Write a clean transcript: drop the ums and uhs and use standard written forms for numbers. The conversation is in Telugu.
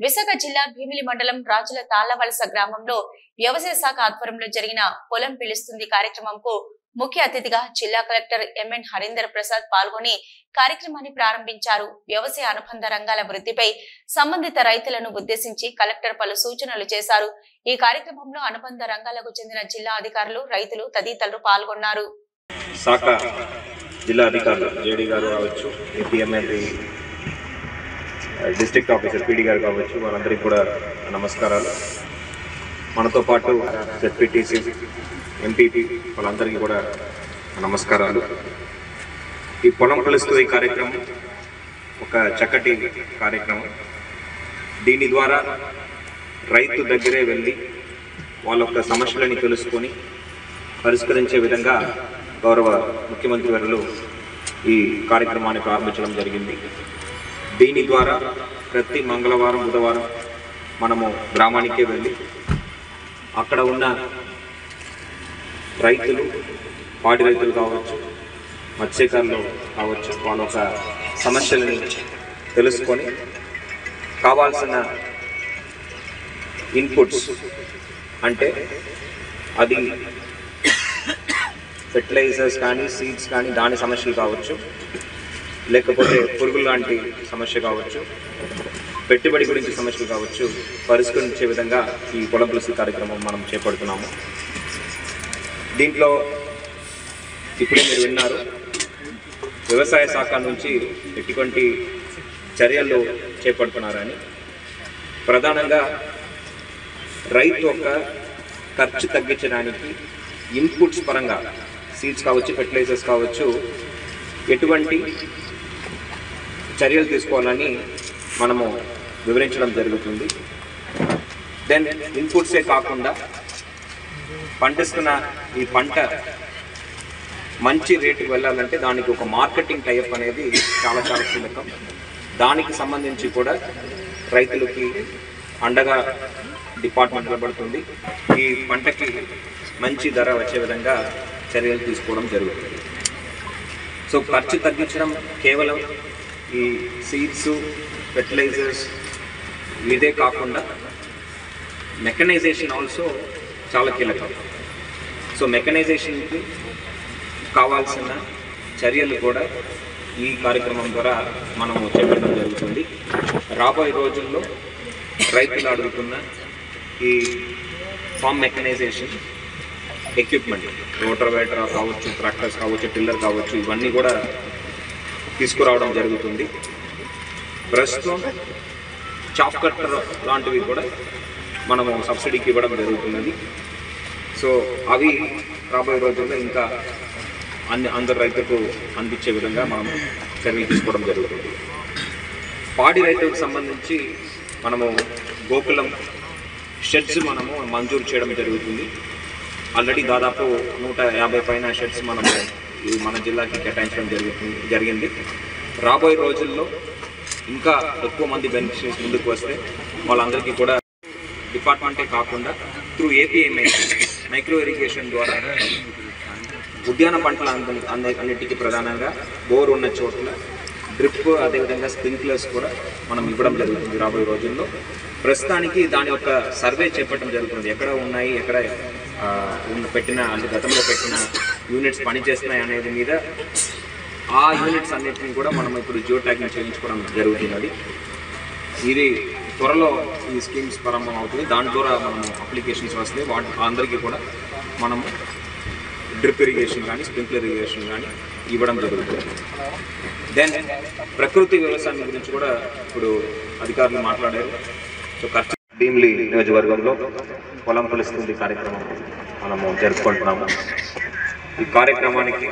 విశాఖ జిల్లా భీమిలి మండలం రాజుల తాళ్లవలస గ్రామంలో వ్యవసాయ శాఖ ఆధ్వర్యంలో జరిగిన పొలం పిలుస్తుంది కార్యక్రమంకు ముఖ్య అతిథిగా జిల్లా కలెక్టర్ ఎంఎన్ హరీందర్ ప్రసాద్ పాల్గొని కార్యక్రమాన్ని ప్రారంభించారు. వ్యవసాయ అనుబంధ రంగాల వృద్ధిపై సంబంధిత రైతులను ఉద్దేశించి కలెక్టర్ పలు సూచనలు చేశారు. ఈ కార్యక్రమంలో అనుబంధ రంగాలకు చెందిన జిల్లా అధికారులు, రైతులు తదితరులు పాల్గొన్నారు. శాఖ జిల్లా అధికారులు జేడీ గారు కావచ్చు, ఏపీఎంఎల్ఏ డిస్ట్రిక్ట్ ఆఫీసర్ పీడీ గారు కావచ్చు, వాళ్ళందరికీ కూడా నమస్కారాలు. మనతో పాటు జెడ్పీటీసీ, ఎంపీపీ వాళ్ళందరికీ కూడా నమస్కారాలు. ఈ పొలం కలుస్తూ ఈ కార్యక్రమం ఒక చక్కటి కార్యక్రమం. దీని ద్వారా రైతు దగ్గరే వెళ్ళి వాళ్ళ యొక్క సమస్యలని తెలుసుకొని పరిష్కరించే విధంగా గౌరవ ముఖ్యమంత్రి వర్యులు ఈ కార్యక్రమాన్ని ప్రారంభించడం జరిగింది. దీని ద్వారా ప్రతి మంగళవారం, బుధవారం మనము గ్రామానికే వెళ్ళి అక్కడ ఉన్న రైతులు, పాడి రైతులు కావచ్చు, మత్స్యకారులు కావచ్చు, వాళ్ళ యొక్క సమస్యలని తెలుసుకొని కావాల్సిన ఇన్పుట్స్ అంటే అది ఫెర్టిలైజర్స్ కానీ, సీడ్స్ కానీ, దాని సమస్యలు కావచ్చు, లేకపోతే పురుగులు లాంటి సమస్య కావచ్చు, పెట్టుబడి గురించి సమస్యలు కావచ్చు, పరిష్కరించే విధంగా ఈ పొలం కలుస్తూ కార్యక్రమం మనం చేపడుతున్నాము. దీంట్లో ఇప్పుడే మీరు విన్నారు, వ్యవసాయ శాఖ నుంచి ఎటువంటి చర్యలు చేపడుతున్నారని. ప్రధానంగా రైతు యొక్క ఖర్చు తగ్గించడానికి ఇన్పుట్స్ పరంగా సీడ్స్ కావచ్చు, ఫెర్టిలైజర్స్ కావచ్చు, ఎటువంటి చర్యలు తీసుకోవాలని మనము వివరించడం జరుగుతుంది. దెన్ ఇన్పుట్సే కాకుండా పండిస్తున్న ఈ పంట మంచి రేటుకు వెళ్ళాలంటే దానికి ఒక మార్కెటింగ్ టైప్ అనేది చాలా చాలా కీలకం. దానికి సంబంధించి కూడా రైతులకి అండగా డిపార్ట్మెంట్ నిలబడుతుంది. ఈ పంటకి మంచి ధర వచ్చే విధంగా చర్యలు తీసుకోవడం జరుగుతుంది. సో ఖర్చు తగ్గించడం కేవలం ఈ సీడ్స్, ఫెర్టిలైజర్స్ ఇదే కాకుండా మెకనైజేషన్ ఆల్సో చాలా కీలకం. సో మెకనైజేషన్కి కావాల్సిన చర్యలు కూడా ఈ కార్యక్రమం ద్వారా మనము చేపట్టడం జరుగుతుంది. రాబోయే రోజుల్లో రైతులు అడుగుతున్న ఈ ఫామ్ మెకనైజేషన్ ఎక్విప్మెంట్, రోటర్వేటర్ కావచ్చు, ట్రాక్టర్స్ కావచ్చు, టిల్లర్ కావచ్చు, ఇవన్నీ కూడా తీసుకురావడం జరుగుతుంది. ప్రస్తుతం చాప్ కట్టర్ లాంటివి కూడా మనము సబ్సిడీకి ఇవ్వడం జరుగుతున్నది. సో అవి రాబోయే రోజుల్లో ఇంకా అందరు రైతులకు అందించే విధంగా మనము చర్యలు తీసుకోవడం జరుగుతుంది. పాడి రైతులకు సంబంధించి మనము గోకులం షెడ్స్ మనము మంజూరు చేయడం జరుగుతుంది. ఆల్రెడీ దాదాపు 150 పైన షెడ్స్ మనము మన జిల్లాకి కేటాయించడం జరిగింది. రాబోయే రోజుల్లో ఇంకా ఎక్కువ మంది బెనిఫిషరీస్ ముందుకు వస్తే వాళ్ళందరికీ కూడా డిపార్ట్మెంటే కాకుండా త్రూ ఏపీఎంఐ మైక్రో ఇరిగేషన్ ద్వారా ఉద్యాన పంటల అన్నిటికీ ప్రధానంగా బోర్ ఉన్న చోట్ల డ్రిప్, అదేవిధంగా స్ప్రింక్లర్స్ కూడా మనం ఇవ్వడం జరుగుతుంది రాబోయే రోజుల్లో. ప్రస్తుతానికి దాని యొక్క సర్వే చేపట్టడం జరుగుతుంది. ఎక్కడ ఉన్నాయి, ఎక్కడ పెట్టిన అంటే గతంలో పెట్టిన యూనిట్స్ పనిచేస్తున్నాయి అనేది మీద ఆ యూనిట్స్ అన్నిటిని కూడా మనం ఇప్పుడు జియో ట్యాగింగ్ చేయించుకోవడం జరుగుతున్నది. ఇది త్వరలో ఈ స్కీమ్స్ ప్రారంభం అవుతుంది. దాని ద్వారా మనం అప్లికేషన్స్ వస్తే అందరికీ కూడా మనము డ్రిప్ ఇరిగేషన్ కానీ, స్ప్రింక్లర్ ఇరిగేషన్ కానీ ఇవ్వడం జరుగుతుంది. దెన్ ప్రకృతి వ్యవసాయం గురించి కూడా ఇప్పుడు అధికారులు మాట్లాడారు. సో భీమిలి నియోజకవర్గంలో పొలం కలుస్తుంది కార్యక్రమం మనము జరుపుకుంటున్నాము. ఈ కార్యక్రమానికి